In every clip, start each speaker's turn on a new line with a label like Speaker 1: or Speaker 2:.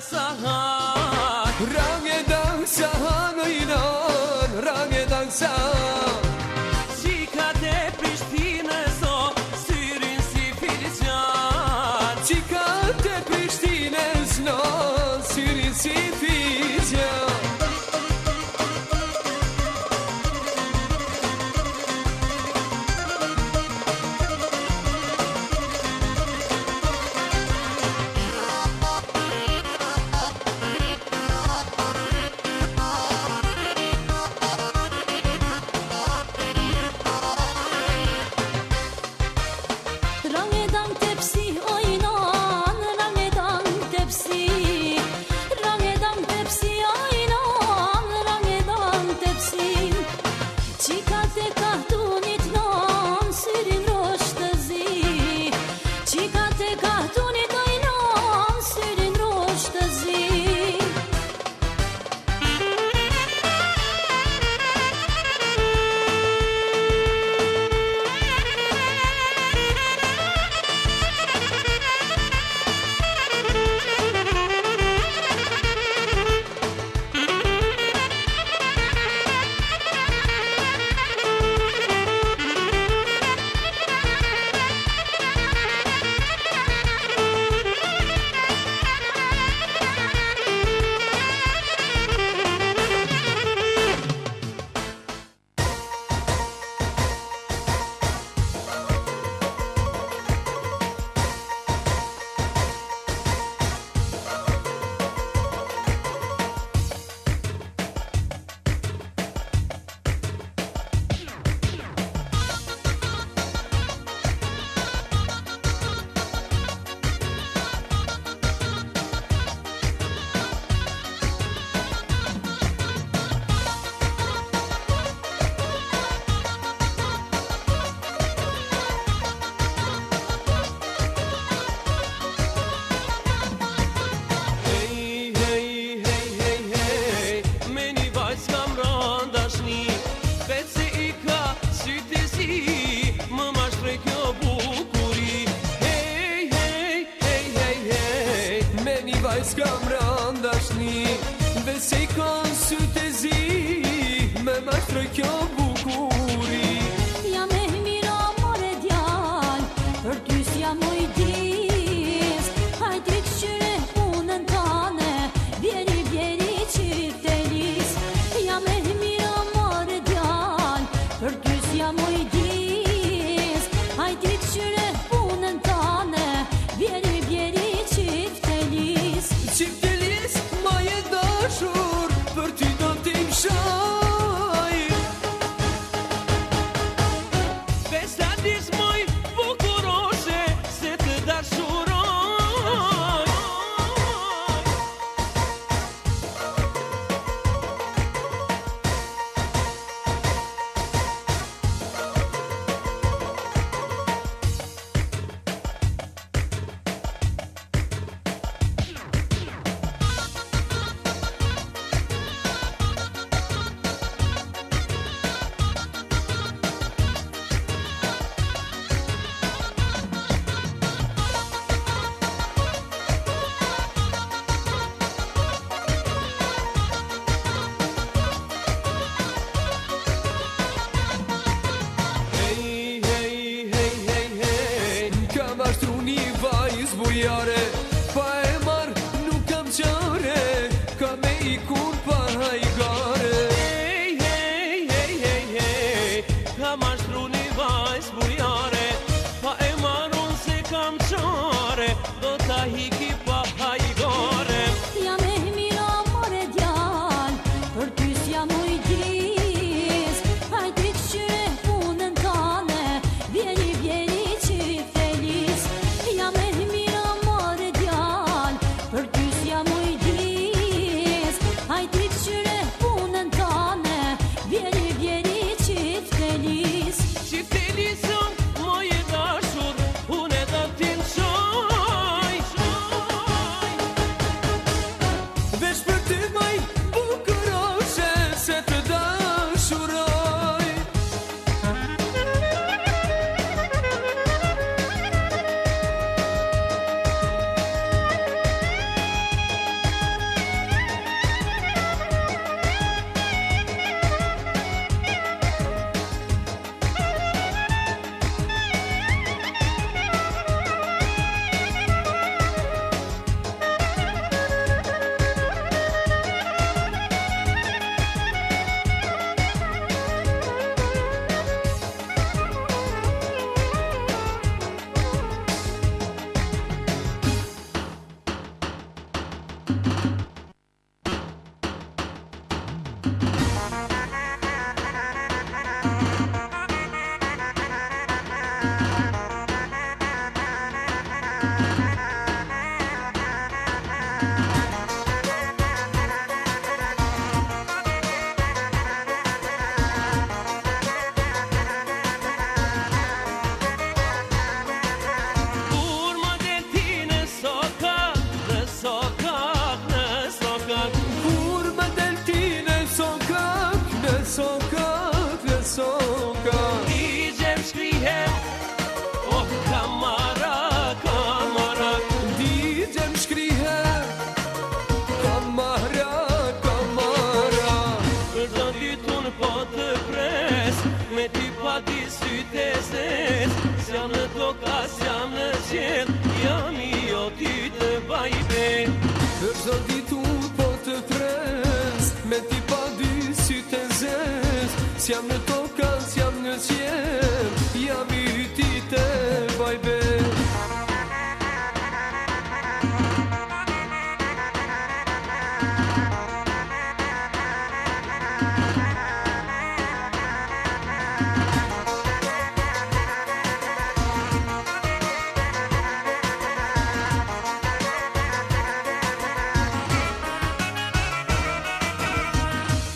Speaker 1: dansahan
Speaker 2: Range dansahan ojnan, range dansahan
Speaker 1: Qikat e Prishtinës o syrin si filqan
Speaker 2: Qikat e Prishtinës no, syrin si filqan S'kam randashni dhe se i kanë sytë e zi me mashtrë kjo bukuri
Speaker 3: Jam e mira more djal për ty s'jam moj dis Hajde qyre punën tane Vjeri qiftelis Jam e mira more djal për ty s'jam moj dis Hajde qyre punën tane Vjeri qiftelis
Speaker 2: Qiftelis ma je dashur për ty do t'im shaj
Speaker 1: Kur ma del ti në sokak, në sokak, në sokak,
Speaker 2: Kur më del ti në sokak, në sokak, në sokak
Speaker 1: ti gjem shkrihem, oh kamara, kamara,
Speaker 2: Digjem shkrihe, kamara, kamara
Speaker 1: për do ditun po të pres, me ty pa di sytë e zes, s'jam në toka, s'jam në qel, jam I o ty të bajbe.
Speaker 2: Për çdo ditun po të pres, me ti pa dy sytë e zez S'jam në toka, s'jam në qiell, jam I ty të bajbe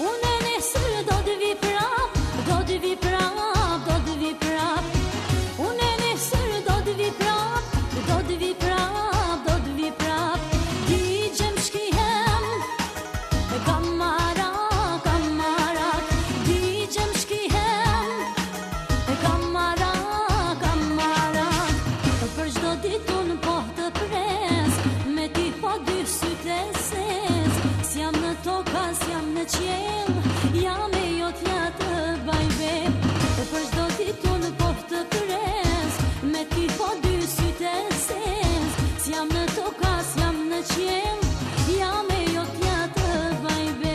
Speaker 3: Unë e nesër do të vi prap, do të vi prap, do të vi prap. Unë e nesër do të vi prap, do të vi prap, do të vi prap. Digjem shkihem, kamara, kamara. Digjem shkihem, kamara, kamara. Për çdo ditun po të pres, me ty po dy sytë e zez. S'jam në toka, s'jam në qiell, jam e jotja të bajbe. Për çdo ditun po të pres, me ty po dy sytë e zez. S'jam në toka, s'jam në qiell, jam e jotja të bajbe.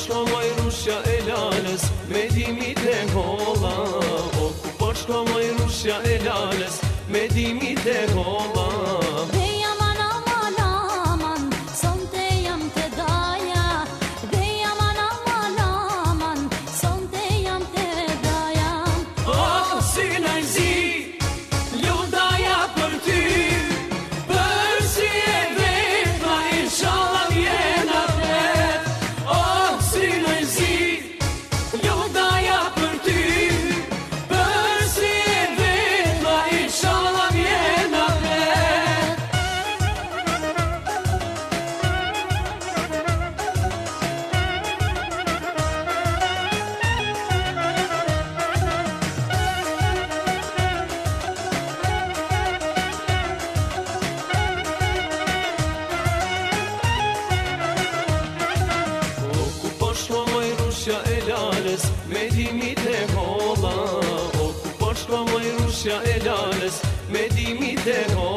Speaker 1: Shko moj rushja e lalës, me dimit e holla. O ku po shko moj rushja e lalës, me dimit e holla.
Speaker 3: Dhe jam aman, aman, sonte jam të daja. Dhe jam aman, sonte jam të daja.
Speaker 1: Oh, si në zi, ludaja për ty, për si e veta, inshallah vjena vet. Oh, si në zi, ludaja për ty, për si e veta, inshallah vjena vet. O ku po shko moj rushja e lalës, me dimit e holla. O ku po shko moj rushja e lalës, me dimit e holla.